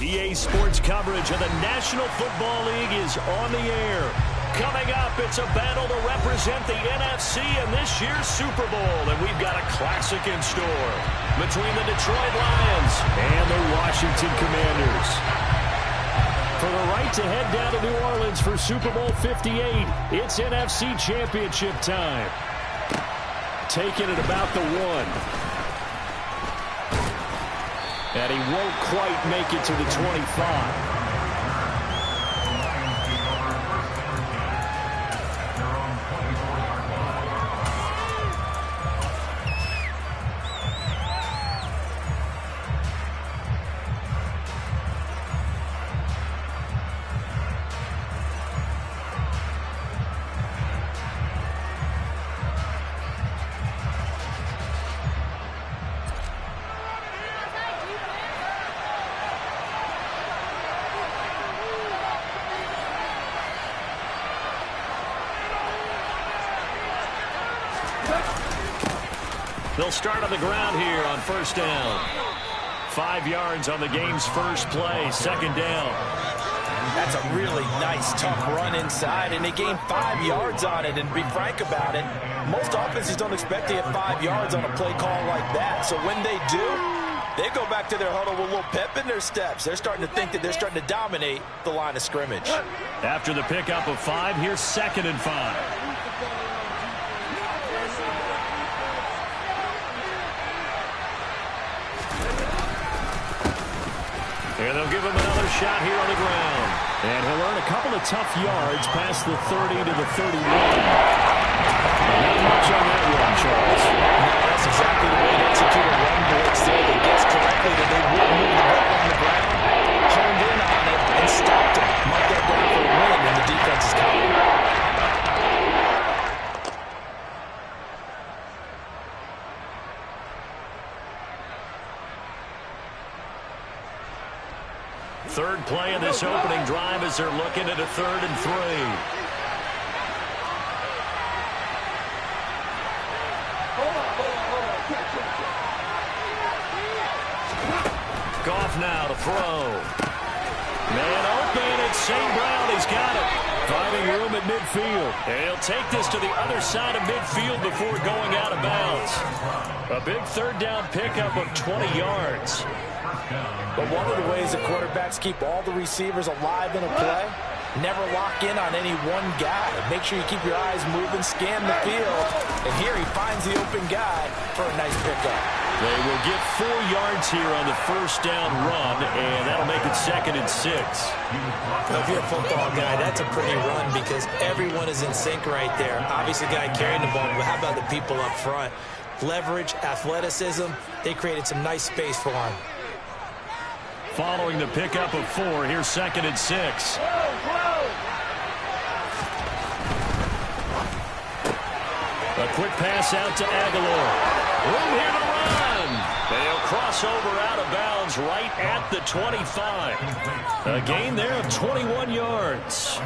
EA Sports coverage of the National Football League is on the air. Coming up, it's a battle to represent the NFC in this year's Super Bowl, and we've got a classic in store between the Detroit Lions and the Washington Commanders. For the right to head down to New Orleans for Super Bowl 58, it's NFC Championship time. Taking it about the 1. And he won't quite make it to the 25. They'll start on the ground here on first down. 5 yards on the game's first play, second down. That's a really nice, tough run inside, and they gained 5 yards on it. And to be frank about it, most offenses don't expect to get 5 yards on a play call like that. So when they do, they go back to their huddle with a little pep in their steps. They're starting to think that they're starting to dominate the line of scrimmage. After the pickup of 5, here's 2nd and 5. And they'll give him another shot here on the ground. And he'll earn a couple of tough yards past the 30 to the 31. Not much on that one, Charles. No, that's exactly the way to execute a run blitz there. They guessed correctly that they wouldn't move the ball on the ground, honed in on it, and stopped him. Mark that down for a win when the defense is coming. Third play of this opening drive as they're looking at a 3rd and 3. Goff now to throw. Man open, it's St. Brown. He's got it. Finding room at midfield. And he'll take this to the other side of midfield before going out of bounds. A big 3rd down pickup of 20 yards. But one of the ways the quarterbacks keep all the receivers alive in a play, never lock in on any one guy. Make sure you keep your eyes moving, scan the field. And here he finds the open guy for a nice pickup. They will get 4 yards here on the first down run, and that'll make it 2nd and 6. Well, if you're a football guy, that's a pretty run because everyone is in sync right there. Obviously, the guy carrying the ball, but how about the people up front? Leverage, athleticism, they created some nice space for him. Following the pickup of 4, here's 2nd and 6. A quick pass out to Aguilar. Room here to run. And he'll cross over out of bounds right at the 25. A gain there of 21 yards.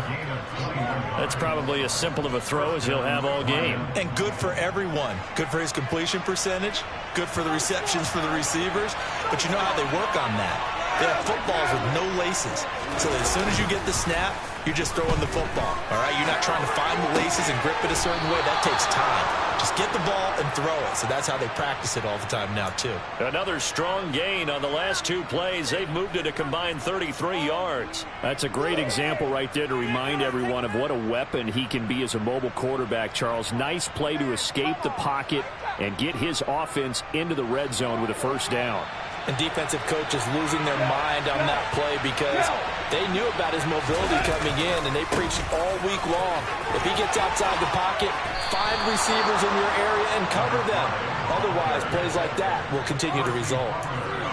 That's probably as simple of a throw as he'll have all game. And good for everyone. Good for his completion percentage. Good for the receptions for the receivers. But you know how they work on that. They have footballs with no laces. So as soon as you get the snap, you're just throwing the football. All right? You're not trying to find the laces and grip it a certain way. That takes time. Just get the ball and throw it. So that's how they practice it all the time now, too. Another strong gain on the last 2 plays. They've moved it a combined 33 yards. That's a great example right there to remind everyone of what a weapon he can be as a mobile quarterback, Charles. Nice play to escape the pocket and get his offense into the red zone with a first down. And defensive coaches losing their mind on that play because they knew about his mobility coming in, and they preached it all week long. If he gets outside the pocket, find receivers in your area and cover them. Otherwise, plays like that will continue to result.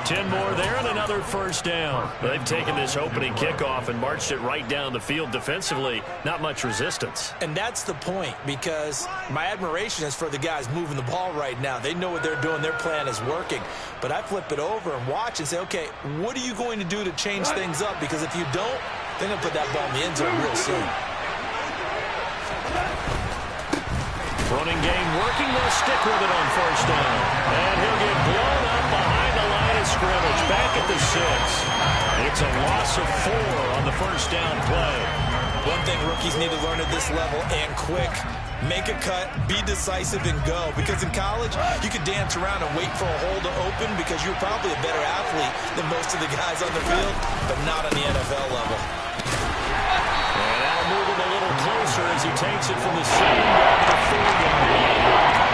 10 more there and another first down. They've taken this opening kickoff and marched it right down the field defensively. Not much resistance. And that's the point, because my admiration is for the guys moving the ball right now. They know what they're doing. Their plan is working. But I flip it over and watch and say, okay, what are you going to do to change things up? Because if you don't, they're going to put that ball in the end zone real soon. Running game working. They'll stick with it on first down. And he'll get blown up behind the line of scrimmage. Back at the 6. It's a loss of 4 on the first down play. One thing rookies need to learn at this level, and quick, make a cut, be decisive, and go. Because in college, you could dance around and wait for a hole to open because you're probably a better athlete than most of the guys on the field, but not on the NFL level. And that'll move him a little closer as he takes it from the 7 down to the 4-yard line.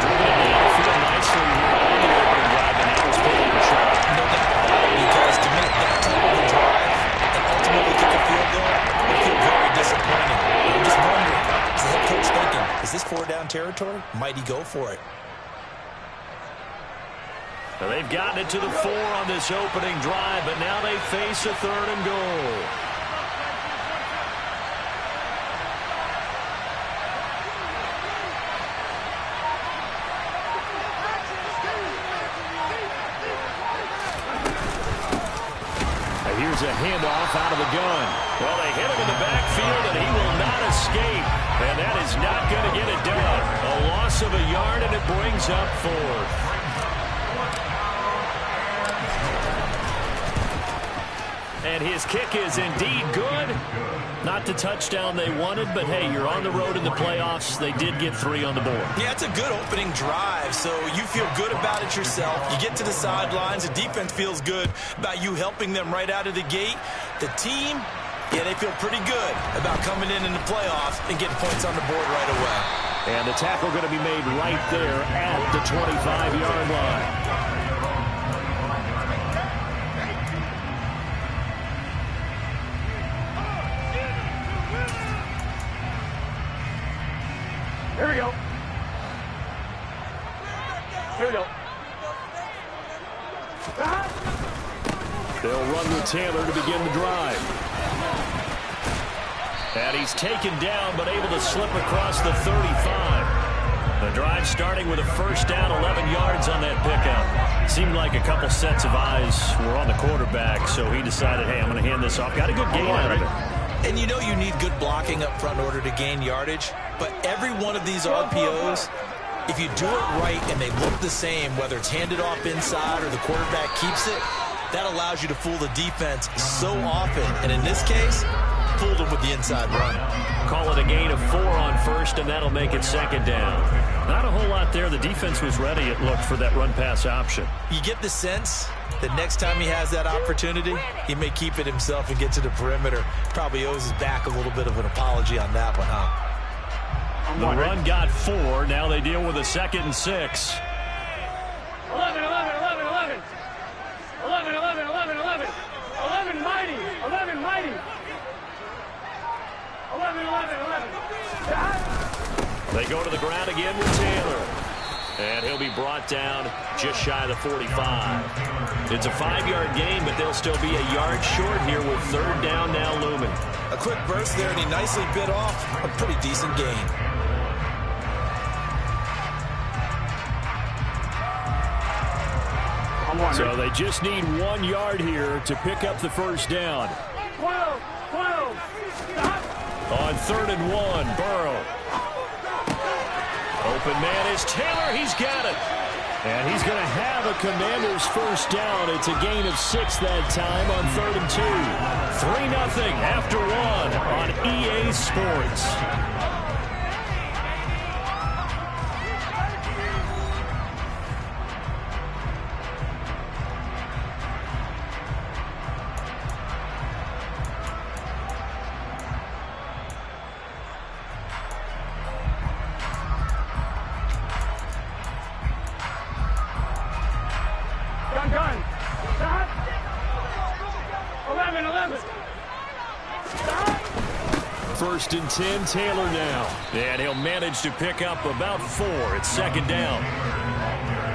Driven it downfield nicely here on the opening drive, and now it's pulling the shot. No doubt about it, because to make that type of a drive and ultimately kick a field goal, I feel very disappointed. I'm just wondering, is the head coach thinking, is this 4-down territory? Might he go for it? Well, they've gotten it to the 4 on this opening drive, but now they face a 3rd and goal. Here's a handoff out of the gun. Well, they hit him in the backfield, and he will not escape. And that is not going to get it done. A loss of a yard, and it brings up 4th. And his kick is indeed good. Not the touchdown they wanted, but hey, you're on the road in the playoffs. They did get 3 on the board. Yeah, it's a good opening drive, so you feel good about it yourself. You get to the sidelines. The defense feels good about you helping them right out of the gate. The team, yeah, they feel pretty good about coming in the playoffs and getting points on the board right away. And the tackle going to be made right there at the 25-yard line. Here we go. Here we go. They'll run with Taylor to begin the drive. And he's taken down, but able to slip across the 35. The drive starting with a first down, 11 yards on that pickup. Seemed like a couple sets of eyes were on the quarterback, so he decided, hey, I'm going to hand this off. Got a good gain out of it. And you know you need good blocking up front in order to gain yardage, but every one of these RPOs, if you do it right and they look the same, whether it's handed off inside or the quarterback keeps it, that allows you to fool the defense so often. And in this case, fooled them with the inside run. Call it a gain of 4 on first, and that'll make it 2nd down. Not a whole lot there. The defense was ready, it looked, for that run-pass option. You get the sense that next time he has that opportunity, he may keep it himself and get to the perimeter. Probably owes his back a little bit of an apology on that one, huh? The run got 4. Now they deal with a 2nd and 6. 11, 11, 11, 11. 11, 11, 11, 11. 11 mighty. 11 mighty. 11, 11, 11. They go to the ground again with Taylor. And he'll be brought down just shy of the 45. It's a 5-yard gain, but they'll still be a yard short here with 3rd down now looming. A quick burst there, and he nicely bit off a pretty decent gain. So they just need 1 yard here to pick up the first down. 12, 12. Stop. On 3rd and 1, Burrow. Open man is Taylor. He's got it. And he's going to have a Commanders first down. It's a gain of 6 that time on 3rd and 2. 3-0 after 1 on EA Sports. Gun. Stop. 11, 11. Stop. 1st and 10, Taylor now. And he'll manage to pick up about 4. It's 2nd down.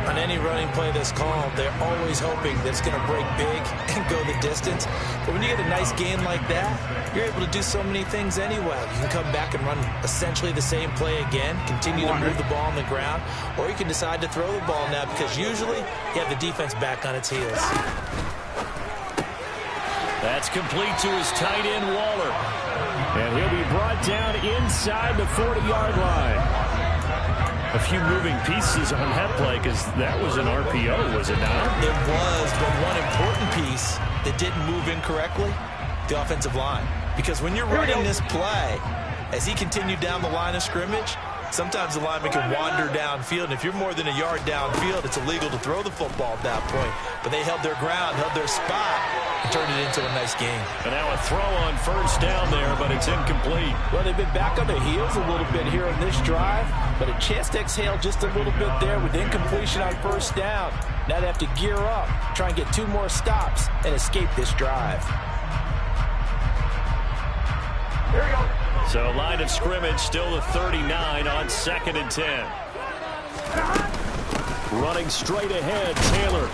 On any running play that's called, they're always hoping that it's going to break big and go the distance. But when you get a nice gain like that, you're able to do so many things anyway. You can come back and run essentially the same play again, continue to move the ball on the ground, or you can decide to throw the ball now because usually you have the defense back on its heels. That's complete to his tight end, Waller. And he'll be brought down inside the 40-yard line. A few moving pieces on that play because that was an RPO, was it not? It was, but one important piece that didn't move incorrectly, the offensive line. Because when you're running this play, as he continued down the line of scrimmage, sometimes the lineman can wander downfield, and if you're more than a yard downfield, it's illegal to throw the football at that point. But they held their ground, held their spot, and turned it into a nice game. And now a throw on first down there, but it's incomplete. Well, they've been back on their heels a little bit here on this drive, but a chance to exhale just a little bit there with incompletion on first down. Now they have to gear up, try and get 2 more stops, and escape this drive. Here we go. So line of scrimmage still the 39 on 2nd and 10. Running straight ahead, Taylor.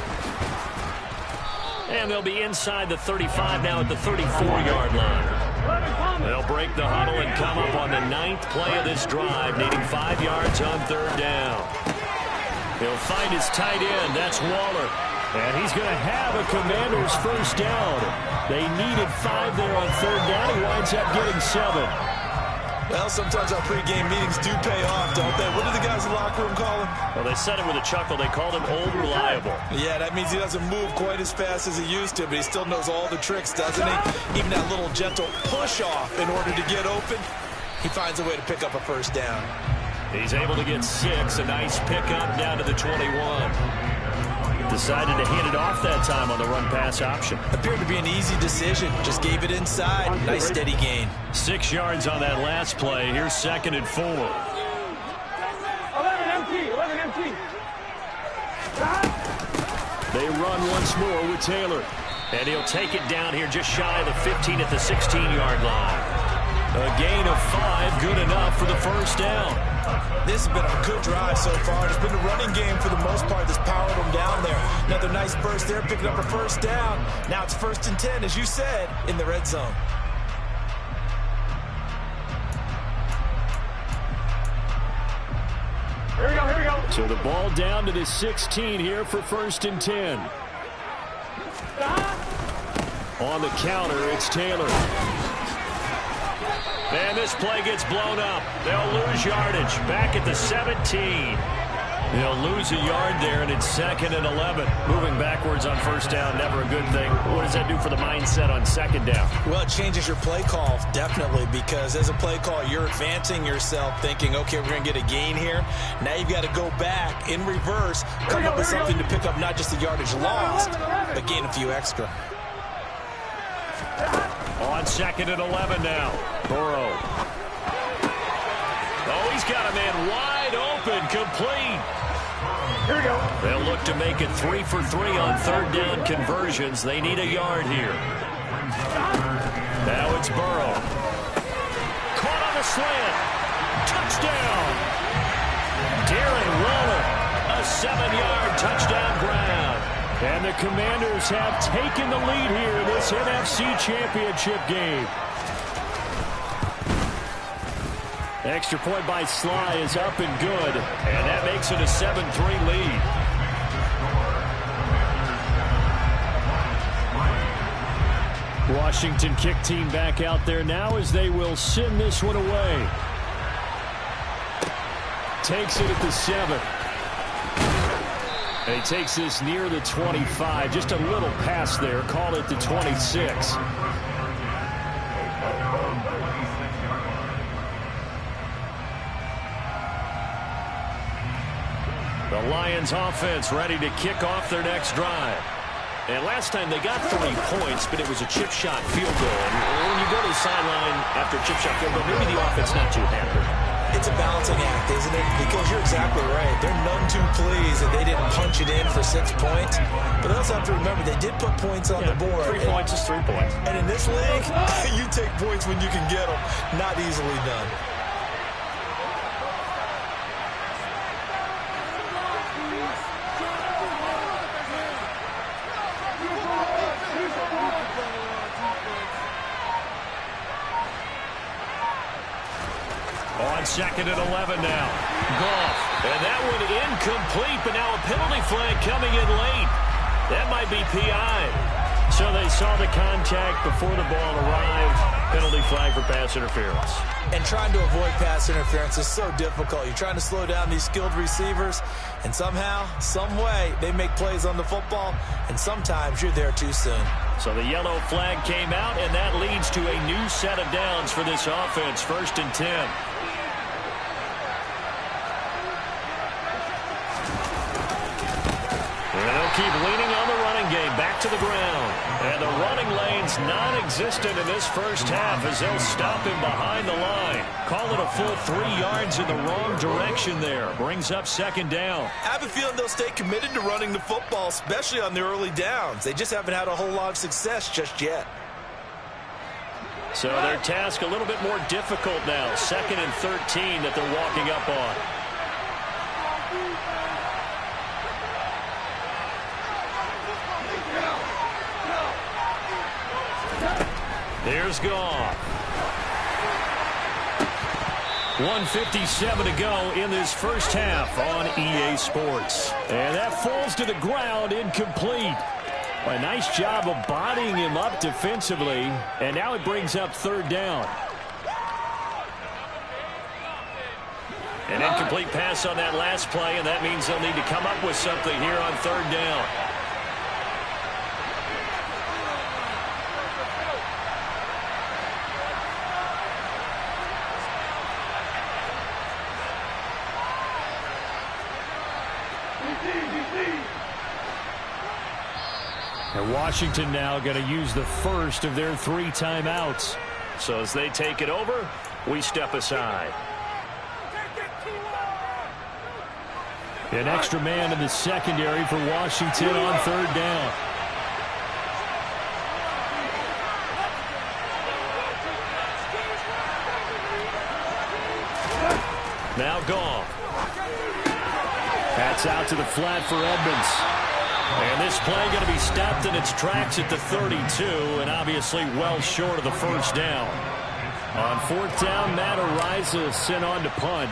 And they'll be inside the 35 now at the 34-yard line. They'll break the huddle and come up on the 9th play of this drive, needing 5 yards on 3rd down. He'll find his tight end. That's Waller. And he's going to have a Commanders first down. They needed 5 there on 3rd down. He winds up getting 7. Well, sometimes our pregame meetings do pay off, don't they? What do the guys in the locker room call him? Well, they said it with a chuckle. They called him Old Reliable. Yeah, that means he doesn't move quite as fast as he used to, but he still knows all the tricks, doesn't he? Even that little gentle push-off in order to get open, he finds a way to pick up a first down. He's able to get 6. A nice pickup down to the 21. Decided to hand it off that time on the run-pass option. Appeared to be an easy decision. Just gave it inside. Nice steady gain. 6 yards on that last play. Here's 2nd and 4. 11 empty. 11 empty. They run once more with Taylor. And he'll take it down here just shy of the 15 at the 16-yard line. A gain of 5, good enough for the first down. This has been a good drive so far. It's been the running game for the most part that's powered them down there. Another nice burst there, picking up a first down. Now it's 1st and 10, as you said, in the red zone. Here we go. Here we go. So the ball down to the 16 here for 1st and 10. On the counter, it's Taylor. And this play gets blown up. They'll lose yardage. Back at the 17. They'll lose a yard there, and it's 2nd and 11. Moving backwards on first down, never a good thing. What does that do for the mindset on 2nd down? Well, it changes your play call, definitely, because as a play call, you're advancing yourself, thinking, okay, we're going to get a gain here. Now you've got to go back in reverse, come up with something to pick up not just the yardage lost, but gain a few extra. On 2nd and 11 now. Burrow. Oh, he's got a man wide open, complete. Here we go. They'll look to make it 3 for 3 on 3rd down conversions. They need a yard here. Now it's Burrow. Caught on the slant. Touchdown. Darren Waller. A 7-yard touchdown grab. And the Commanders have taken the lead here in this NFC Championship game. Extra point by Sly is up and good. And that makes it a 7-3 lead. Washington kick team back out there now as they will send this one away. Takes it at the 7. And he takes this near the 25. Just a little pass there. Call it the 26. The Lions offense ready to kick off their next drive. And last time they got 3 points, but it was a chip shot field goal. And when you go to the sideline after a chip shot field goal, maybe the offense not too happy. It's a balancing act, isn't it? Because you're exactly right. They're none too pleased that they didn't punch it in for 6 points. But they also have to remember they did put points on the board. 3 points is 3 points. And in this league, you take points when you can get them. Not easily done. On 2nd and 11 now. Goff. And that one incomplete, but now a penalty flag coming in late. That might be PI. So they saw the contact before the ball arrived. Penalty flag for pass interference. And trying to avoid pass interference is so difficult. You're trying to slow down these skilled receivers, and somehow, some way, they make plays on the football, and sometimes you're there too soon. So the yellow flag came out, and that leads to a new set of downs for this offense. 1st and 10. And they'll keep leaning on the running game. Back to the ground. And the running lane's non-existent in this first half as they'll stop him behind the line. Call it a full 3 yards in the wrong direction there. Brings up 2nd down. I have a feeling they'll stay committed to running the football, especially on the early downs. They just haven't had a whole lot of success just yet. So their task a little bit more difficult now. 2nd and 13 that they're walking up on. Here's Goff. 1:57 to go in this first half on EA Sports. And that falls to the ground incomplete. A nice job of bodying him up defensively. And now it brings up 3rd down. An incomplete pass on that last play, and that means they'll need to come up with something here on 3rd down. And Washington now going to use the first of their 3 timeouts. So as they take it over, we step aside. An extra man in the secondary for Washington on 3rd down. Now Goff. That's out to the flat for Edmonds. And this play going to be stopped in its tracks at the 32, and obviously well short of the 1st down. On 4th down, Matt Araiza sent on to punt.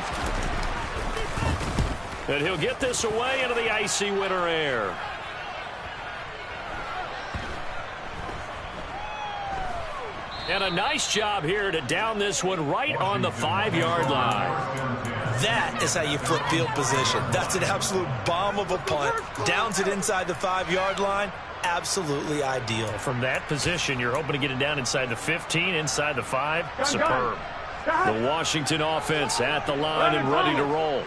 And he'll get this away into the icy winter air. And a nice job here to down this one right on the 5-yard line. That is how you flip field position. That's an absolute bomb of a punt. Downs it inside the 5-yard line. Absolutely ideal. From that position, you're hoping to get it down inside the 15, inside the 5. Superb. The Washington offense at the line and ready to roll.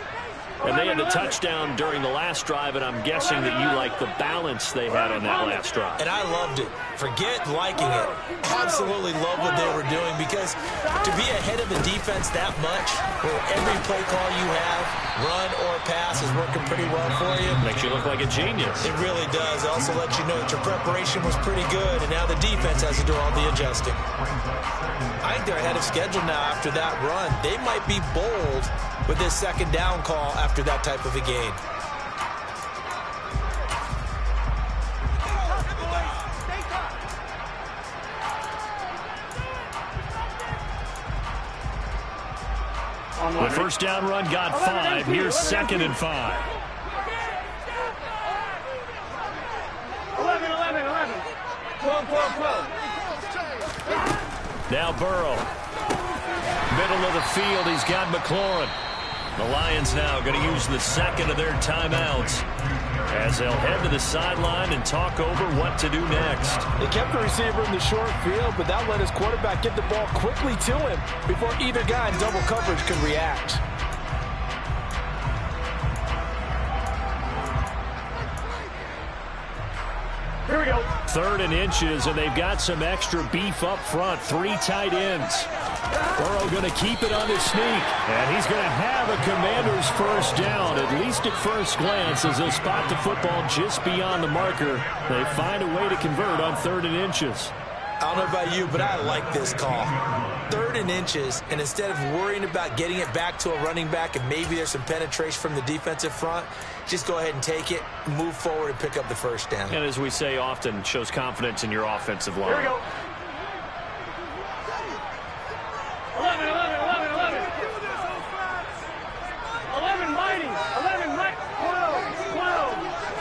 And they had the touchdown during the last drive, and I'm guessing that you like the balance they had on that last drive. And I loved it. Forget liking it. Absolutely love what they were doing, because to be ahead of the defense that much, where every play call you have, run or pass, is working pretty well for you. Makes you look like a genius. It really does. It also lets you know that your preparation was pretty good, and now the defense has to do all the adjusting. I think they're ahead of schedule now after that run. They might be bold with this 2nd down call after that type of a gain. The 1st down run got 5. Here's 2nd and 5. 11, 12, 12. Now Burrow. Middle of the field, he's got McLaurin. The Lions now going to use the 2nd of their timeouts as they'll head to the sideline and talk over what to do next. They kept the receiver in the short field, but that let his quarterback get the ball quickly to him before either guy in double coverage could react. Here we go. 3rd and inches, and they've got some extra beef up front. 3 tight ends. Burrow going to keep it on the sneak, and he's going to have a Commander's 1st down, at least at first glance, as they'll spot the football just beyond the marker. They find a way to convert on 3rd and inches. I don't know about you, but I like this call. 3rd and inches, and instead of worrying about getting it back to a running back and maybe there's some penetration from the defensive front, just go ahead and take it, move forward, and pick up the 1st down. And as we say often, shows confidence in your offensive line. Here we go. 11, mighty.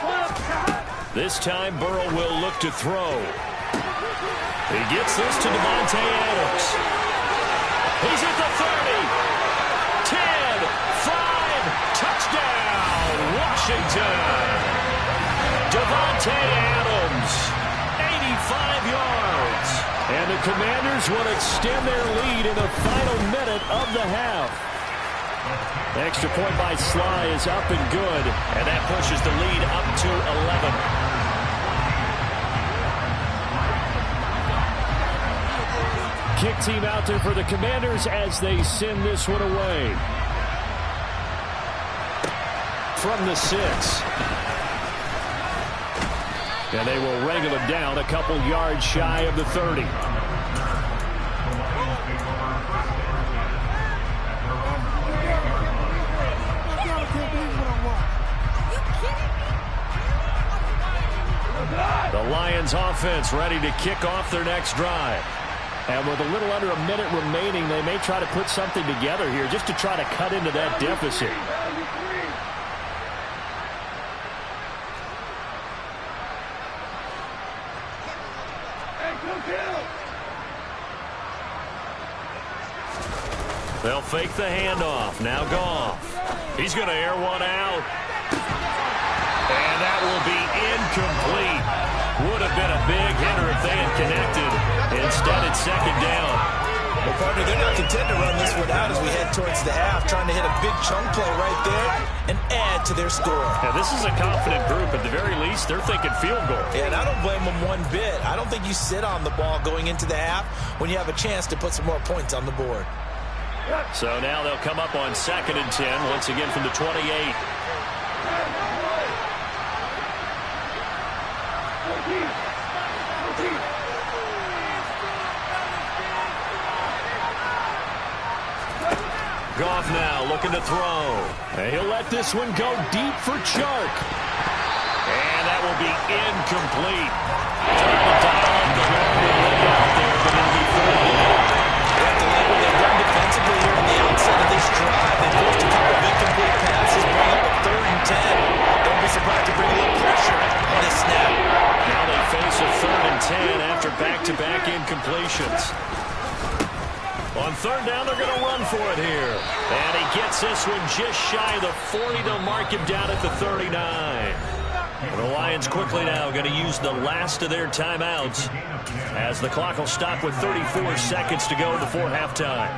12. This time Burrow will look to throw. He gets this to Davante Adams. He's at the 30. 10, 5, touchdown, Washington. Davante Adams, 85 yards. And the Commanders will extend their lead in the final minute of the half. Extra point by Sly is up and good. And that pushes the lead up to 11. Kick team out there for the Commanders as they send this one away. From the 6. And they will wrangle him down a couple yards shy of the 30. The Lions offense ready to kick off their next drive. And with a little under a minute remaining, they may try to put something together here just to try to cut into that deficit. They'll fake the handoff. Now Goff. He's going to air one out. And that will be incomplete. Would have been a big hitter if they had connected. Instead, it's second down. Well, partner, they're not content to run this one out as we head towards the half, trying to hit a big chunk play right there and add to their score. Yeah, this is a confident group. At the very least, they're thinking field goal. Yeah, and I don't blame them one bit. I don't think you sit on the ball going into the half when you have a chance to put some more points on the board. So now they'll come up on 2nd and 10, once again from the 28. Goff now looking to throw. And he'll let this one go deep for Chark. And that will be incomplete. Trying to dial up the run out there, but it'll be thrown. After what they've done defensively here on the outset of this drive, they forced a couple of incomplete passes, bring up a 3rd and 10. Don't be surprised to bring a little pressure on this snap. Now they face a 3rd and 10 after back-to-back incompletions. On 3rd down, they're going to run for it here. And he gets this one just shy of the 40. They'll mark him down at the 39. And the Lions quickly now going to use the last of their timeouts as the clock will stop with 34 seconds to go before halftime.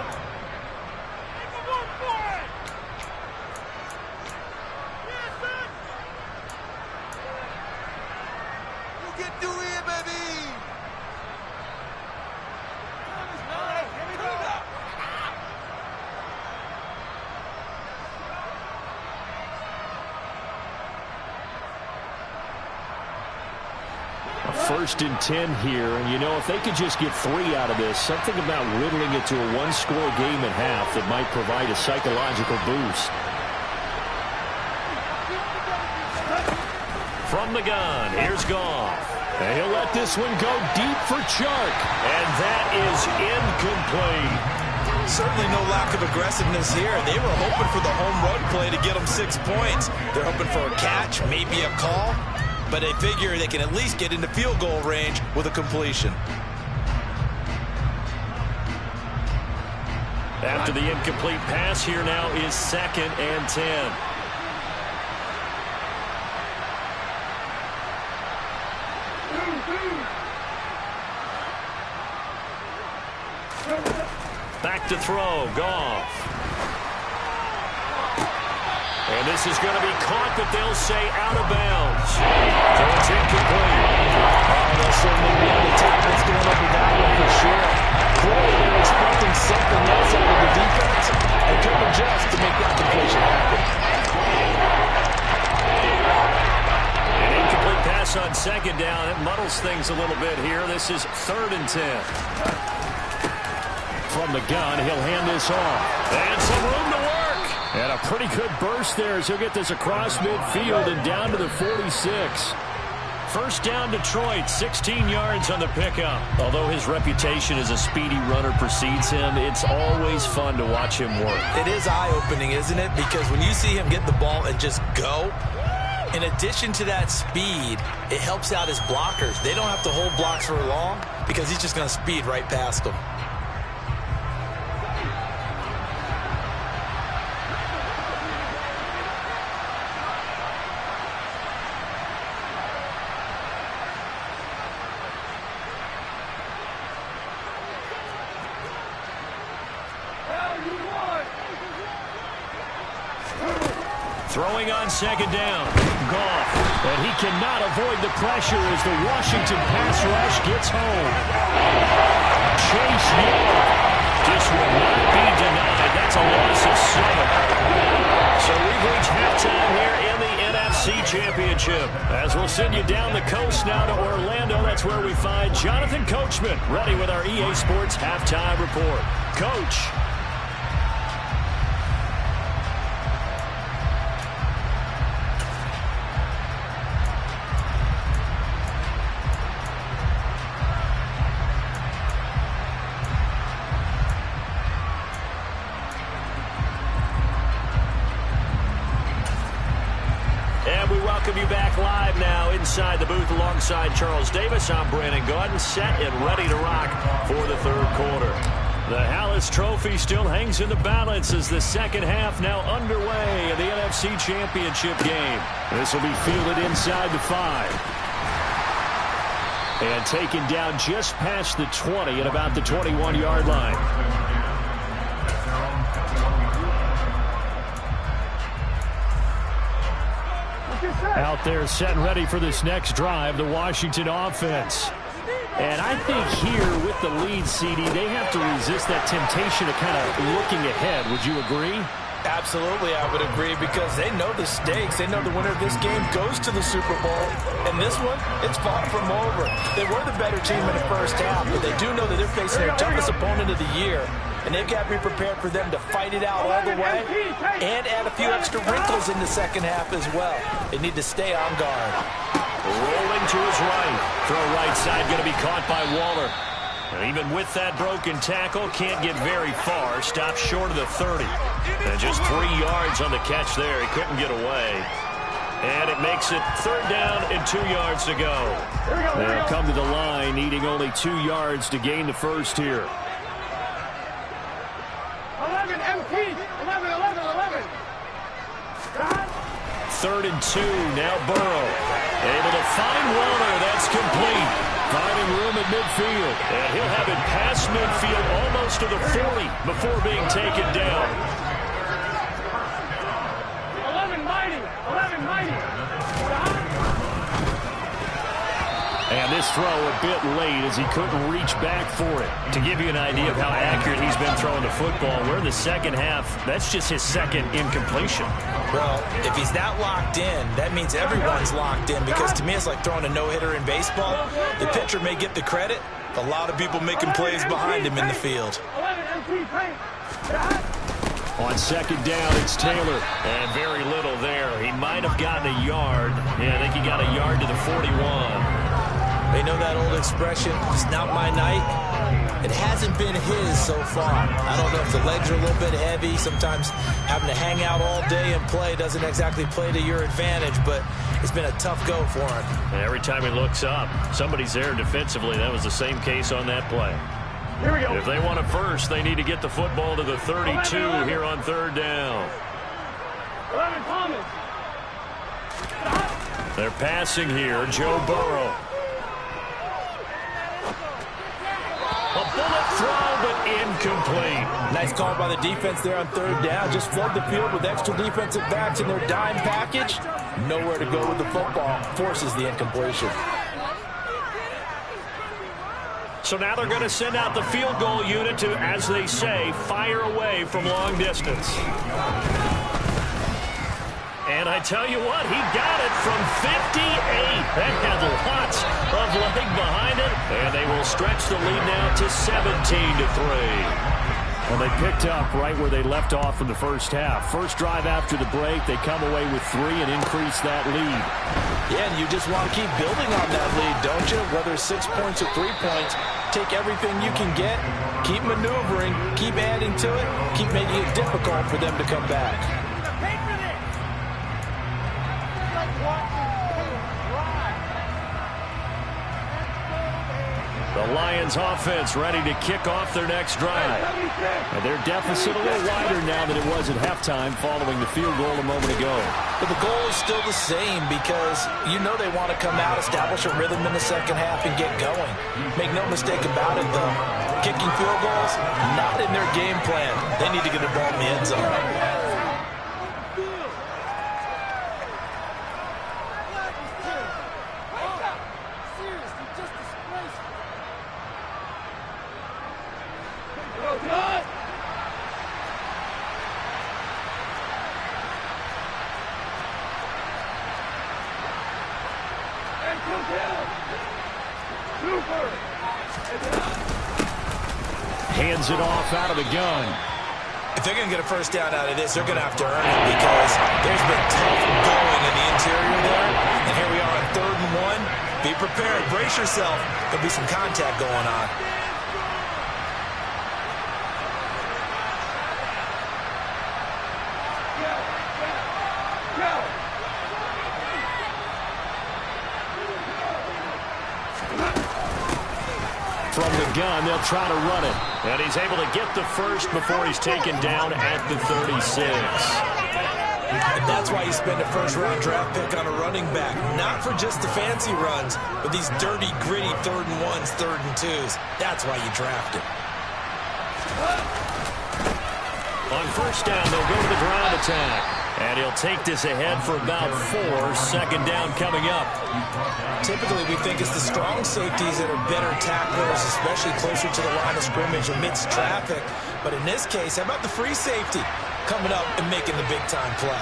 First and 10 here, and you know, if they could just get 3 out of this, something about whittling it to a 1-score game at half that might provide a psychological boost. From the gun, here's Goff. And he'll let this one go deep for Chark, and that is incomplete. Certainly no lack of aggressiveness here. They were hoping for the home run play to get them 6 points. They're hoping for a catch, maybe a call. But they figure they can at least get into field goal range with a completion. After the incomplete pass, here now is 2nd and 10. Back to throw, Goff. And this is going to be caught, but they'll say out of bounds. So it's incomplete. They'll certainly be able to take what's going on with that one for sure. Clearly, they're expecting something else out of the defense and couldn't adjust to make that completion happen. An incomplete pass on 2nd down. It muddles things a little bit here. This is 3rd and 10. From the gun, he'll hand this off. And some room to work. And a pretty good burst there as he'll get this across midfield and down to the 46. First down, Detroit, 16 yards on the pickup. Although his reputation as a speedy runner precedes him, it's always fun to watch him work. It is eye-opening, isn't it? Because when you see him get the ball and just go, In addition to that speed, it helps out his blockers. They don't have to hold blocks for long because he's just going to speed right past them. Throwing on second down. Goff. And he cannot avoid the pressure as the Washington pass rush gets home. Chase Young just will not be denied. That's a loss of 7. So we've reached halftime here in the NFC Championship. As we'll send you down the coast now to Orlando, that's where we find Jonathan Coachman ready with our EA Sports Halftime Report. Coach. Welcome you back live now inside the booth alongside Charles Davis. I'm Brandon Gaudin, set and ready to rock for the third quarter. The Hallis Trophy still hangs in the balance as the second half now underway in the NFC Championship game. This will be fielded inside the 5. And taken down just past the 20 at about the 21-yard line. Out there set and ready for this next drive, the Washington offense. And I think here with the lead, CD, they have to resist that temptation of kind of looking ahead. Would you agree? Absolutely, I would agree, because they know the stakes. They know the winner of this game goes to the Super Bowl. And this one, it's far from over. They were the better team in the first half, but they do know that they're facing their toughest opponent of the year. And they've got to be prepared for them to fight it out all the way and add a few extra wrinkles in the second half as well. They need to stay on guard. Rolling to his right. Throw right side going to be caught by Waller. And even with that broken tackle, can't get very far. Stopped short of the 30. And just 3 yards on the catch there. He couldn't get away. And it makes it third down and 2 yards to go. They'll come to the line, needing only 2 yards to gain the first here. 11, MT, 11, 11, 11. Third and 2, now Burrow. Able to find Waller, that's complete. Finding room at midfield. And he'll have it past midfield almost to the 40 before being taken down. 11 mighty, 11 mighty. And this throw a bit late as he couldn't reach back for it. To give you an idea of how accurate he's been throwing the football, we're in the second half. That's just his second incompletion. Well, if he's that locked in, that means everyone's locked in, because to me it's like throwing a no-hitter in baseball. The pitcher may get the credit. A lot of people making plays behind him in the field. On second down, it's Taylor. And very little there. He might have gotten a yard. Yeah, I think he got a yard to the 41. They know that old expression, it's not my night. It hasn't been his so far. I don't know if the legs are a little bit heavy. Sometimes having to hang out all day and play doesn't exactly play to your advantage, but it's been a tough go for him. And every time he looks up, somebody's there defensively. That was the same case on that play. Here we go. If they want it first, they need to get the football to the 32 here on third down. 11 Thomas. They're passing here, Joe Burrow. A bullet throw, but incomplete. Nice call by the defense there on third down. Just flood the field with extra defensive backs in their dime package. Nowhere to go with the football. Forces the incompletion. So now they're going to send out the field goal unit to, as they say, fire away from long distance. And I tell you what, he got it from 58. That had lots of leg behind it. And they will stretch the lead now to 17-3. Well, they picked up right where they left off in the first half. First drive after the break, they come away with 3 and increase that lead. Yeah, and you just want to keep building on that lead, don't you? Whether it's 6 points or 3 points, take everything you can get, keep maneuvering, keep adding to it, keep making it difficult for them to come back. The Lions offense ready to kick off their next drive. And their deficit a little wider now than it was at halftime following the field goal a moment ago. But the goal is still the same because you know they want to come out, establish a rhythm in the second half, and get going. Make no mistake about it, though. Kicking field goals, not in their game plan. They need to get the ball in the end zone. Hands it off out of the gun. If they're going to get a first down out of this, they're going to have to earn it because there's been tough going in the interior there. And here we are on 3rd and 1. Be prepared. Brace yourself. There'll be some contact going on. From the gun, they'll try to run it. And he's able to get the first before he's taken down at the 36. And that's why you spend a first-round draft pick on a running back. Not for just the fancy runs, but these dirty, gritty 3rd and 1s, 3rd and 2s. That's why you draft him. On first down, they'll go to the ground attack. And he'll take this ahead for about 4. 2nd down coming up. Typically, we think it's the strong safeties that are better tacklers, especially closer to the line of scrimmage amidst traffic. But in this case, how about the free safety coming up and making the big-time play?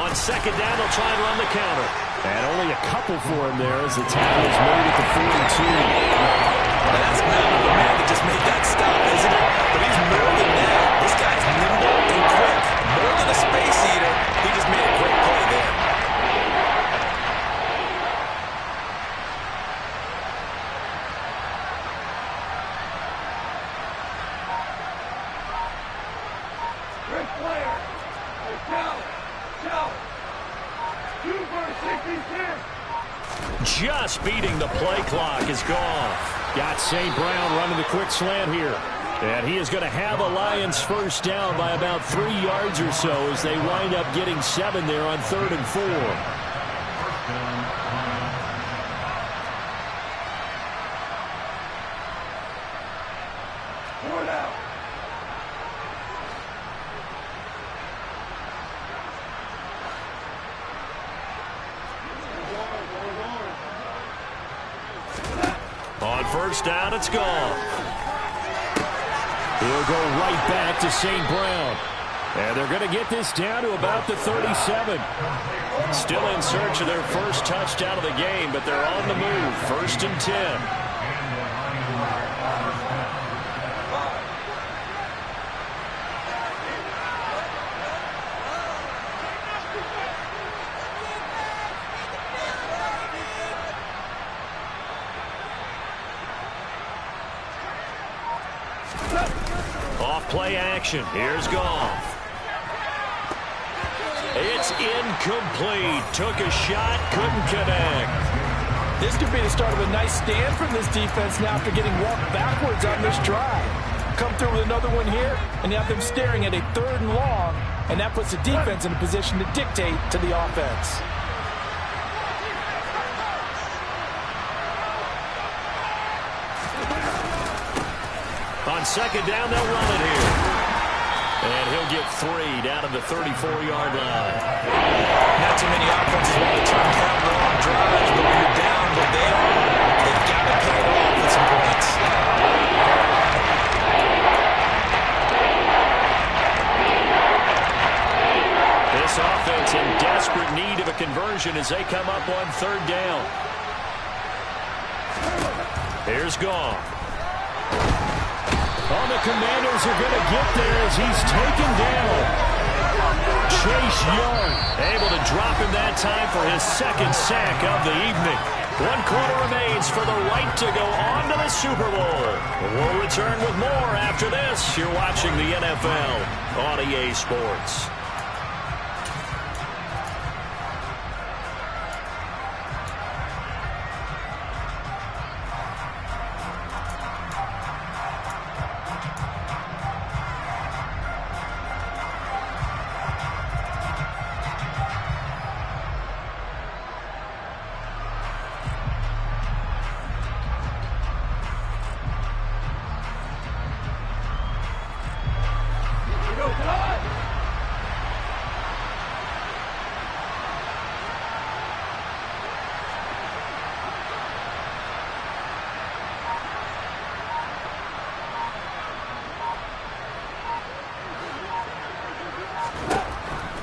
On 2nd down, they'll try and run the counter. And only a couple for him there as the tackle is made at the 42. That's not the man that just made that stop, isn't it? But he's more than that. This guy's nimble and quick. More than a space eater. He just made a great play there. Great player. Shout. 2 for 66. Just beating the play clock is gone. Got St. Brown running the quick slant here. And he is going to have a Lions first down by about 3 yards or so as they wind up getting 7 there on 3rd and 4. On first down, it's gone. He'll go right back to St. Brown. And they're going to get this down to about the 37. Still in search of their first touchdown of the game, but they're on the move. 1st and 10. Play action. Here's Goff. It's incomplete. Took a shot, couldn't connect. This could be the start of a nice stand from this defense now after getting walked backwards on this drive. Come through with another one here, and you have them staring at a 3rd and long, and that puts the defense in a position to dictate to the offense. On 2nd down, they'll run it here. And he'll get 3 down to the 34-yard line. Not too many offenses want to turn down long drives, but when you're down where they are, they've got to pay it off with some points. This offense in desperate need of a conversion as they come up on 3rd down. Here's Goff. Oh, the Commanders are going to get there as he's taken down. Chase Young able to drop him that time for his 2nd sack of the evening. 1 quarter remains for the right to go on to the Super Bowl. We'll return with more after this. You're watching the NFL on EA Sports.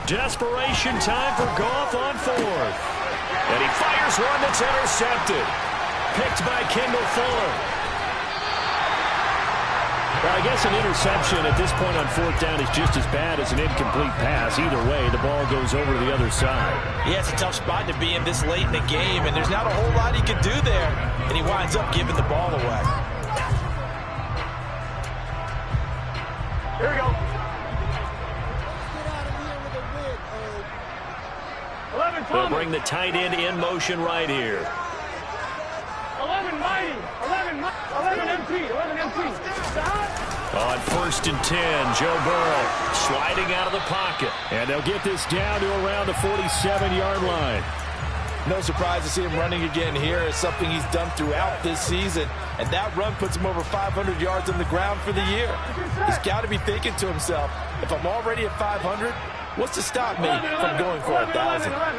Desperation time for Goff on fourth. And he fires one that's intercepted. Picked by Kendall Fuller. Well, I guess an interception at this point on fourth down is just as bad as an incomplete pass. Either way, the ball goes over to the other side. Yeah, it's a tough spot to be in this late in the game, and there's not a whole lot he can do there. And he winds up giving the ball away. Here we go. They'll bring the tight end in motion right here. 11 mighty. 11 MP. 11 MP. On 1st and 10, Joe Burrow sliding out of the pocket. And they'll get this down to around the 47-yard line. No surprise to see him running again here. It's something he's done throughout this season. And that run puts him over 500 yards on the ground for the year. He's got to be thinking to himself, if I'm already at 500, what's to stop me from going for 1,000? 12.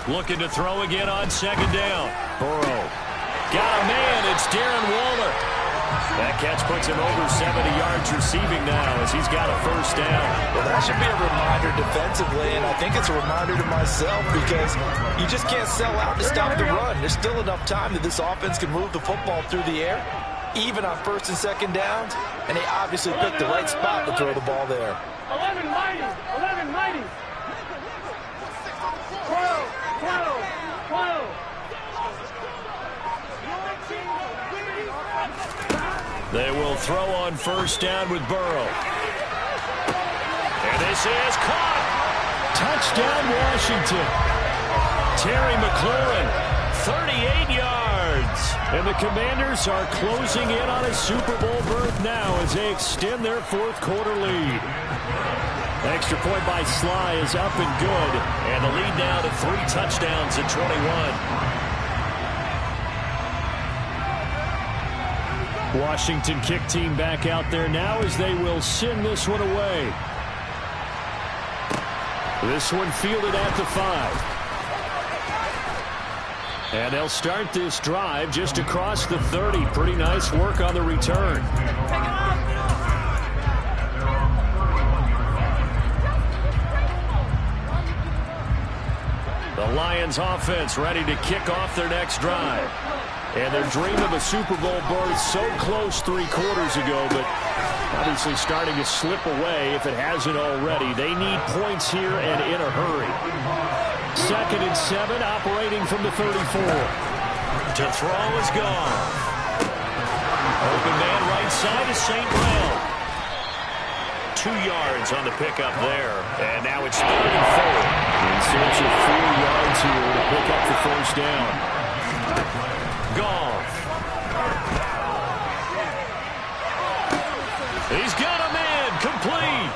Looking to throw again on 2nd down. Burrow. Got a man. It's Darren Waller. That catch puts him over 70 yards receiving now as he's got a 1st down. Well, that should be a reminder defensively, and I think it's a reminder to myself because you just can't sell out to stop the run. There's still enough time that this offense can move the football through the air, even on 1st and 2nd downs, and they obviously picked the right spot to throw the ball there. 11 mighty. 11 mighty. 12. They will throw on 1st down with Burrow. And this is caught. Touchdown, Washington. Terry McLaurin, 38 yards. And the Commanders are closing in on a Super Bowl berth now as they extend their 4th quarter lead. Extra point by Sly is up and good. And the lead now to 3 touchdowns at 21. Washington kick team back out there now as they will send this one away. This one fielded at the 5. And they'll start this drive just across the 30. Pretty nice work on the return. The Lions offense ready to kick off their next drive. And their dream of a Super Bowl berth so close 3 quarters ago, but obviously starting to slip away if it hasn't already. They need points here and in a hurry. 2nd and 7, operating from the 34. To throw is gone. Open man right side is St. Brown. 2 yards on the pickup there. And now it's 3rd and 4. In search of 4 yards here to pick up the 1st down. Goff. He's got a man complete.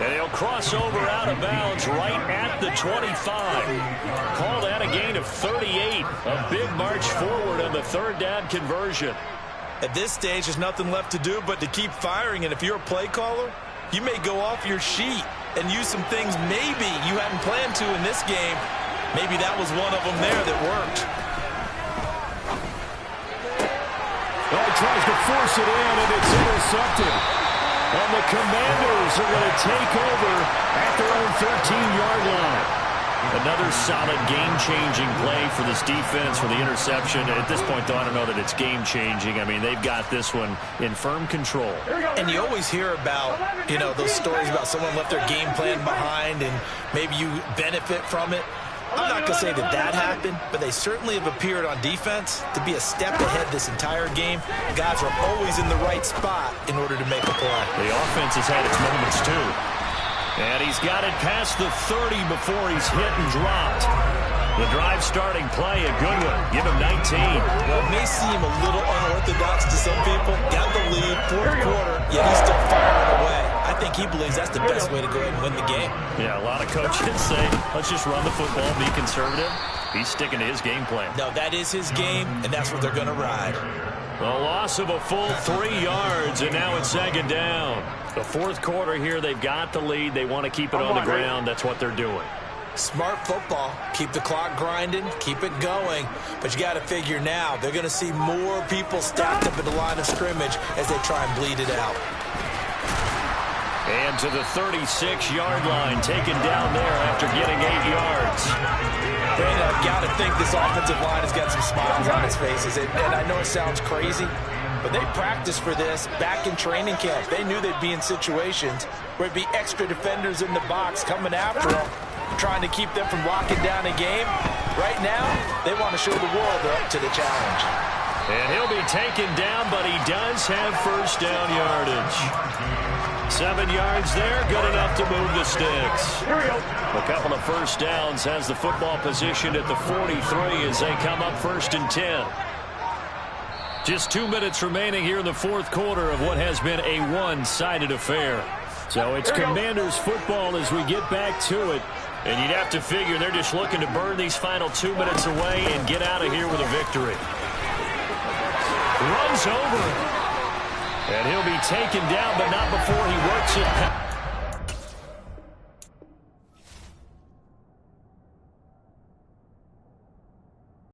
And he'll cross over out of bounds right at the 25. Called out a gain of 38. A big march forward on the 3rd down conversion. At this stage, there's nothing left to do but to keep firing. And if you're a play caller, you may go off your sheet and use some things maybe you hadn't planned to in this game. Maybe that was one of them there that worked. Well, he tries to force it in, and it's intercepted. And the Commanders are going to take over at their own 13-yard line. Another solid game-changing play for this defense for the interception. At this point, though, I don't know that it's game-changing. I mean, they've got this one in firm control. And you always hear about, those stories about someone left their game plan behind and maybe you benefit from it. I'm not going to say that happened, but they certainly have appeared on defense to be a step ahead this entire game. Guys are always in the right spot in order to make a play. The offense has had its moments, too. And he's got it past the 30 before he's hit and dropped. The drive starting play, a good one. Give him 19. Well, it may seem a little unorthodox to some people. Got the lead, fourth quarter, yet he's still firing away. I think he believes that's the best way to go ahead and win the game. Yeah, a lot of coaches say, let's just run the football, be conservative. He's sticking to his game plan. No, that is his game, and that's what they're going to ride. A loss of a full 3 yards, and now it's second down. The fourth quarter here, they've got the lead. They want to keep it on the ground. That's what they're doing. Smart football. Keep the clock grinding, keep it going. But you got to figure now, they're going to see more people stacked up at the line of scrimmage as they try and bleed it out. And to the 36-yard line, taken down there after getting 8 yards. Brandon, I've got to think this offensive line has got some smiles on its faces. And I know it sounds crazy, but they practiced for this back in training camp. They knew they'd be in situations where it'd be extra defenders in the box coming after them, trying to keep them from locking down a game. Right now, they want to show the world they're up to the challenge. And he'll be taken down, but he does have first down yardage. 7 yards there, good enough to move the sticks. A couple of first downs has the football position at the 43 as they come up first and 10. Just 2 minutes remaining here in the fourth quarter of what has been a one-sided affair. So it's Commanders football as we get back to it. And you'd have to figure they're just looking to burn these final 2 minutes away and get out of here with a victory. Runs over it. And he'll be taken down, but not before he works it.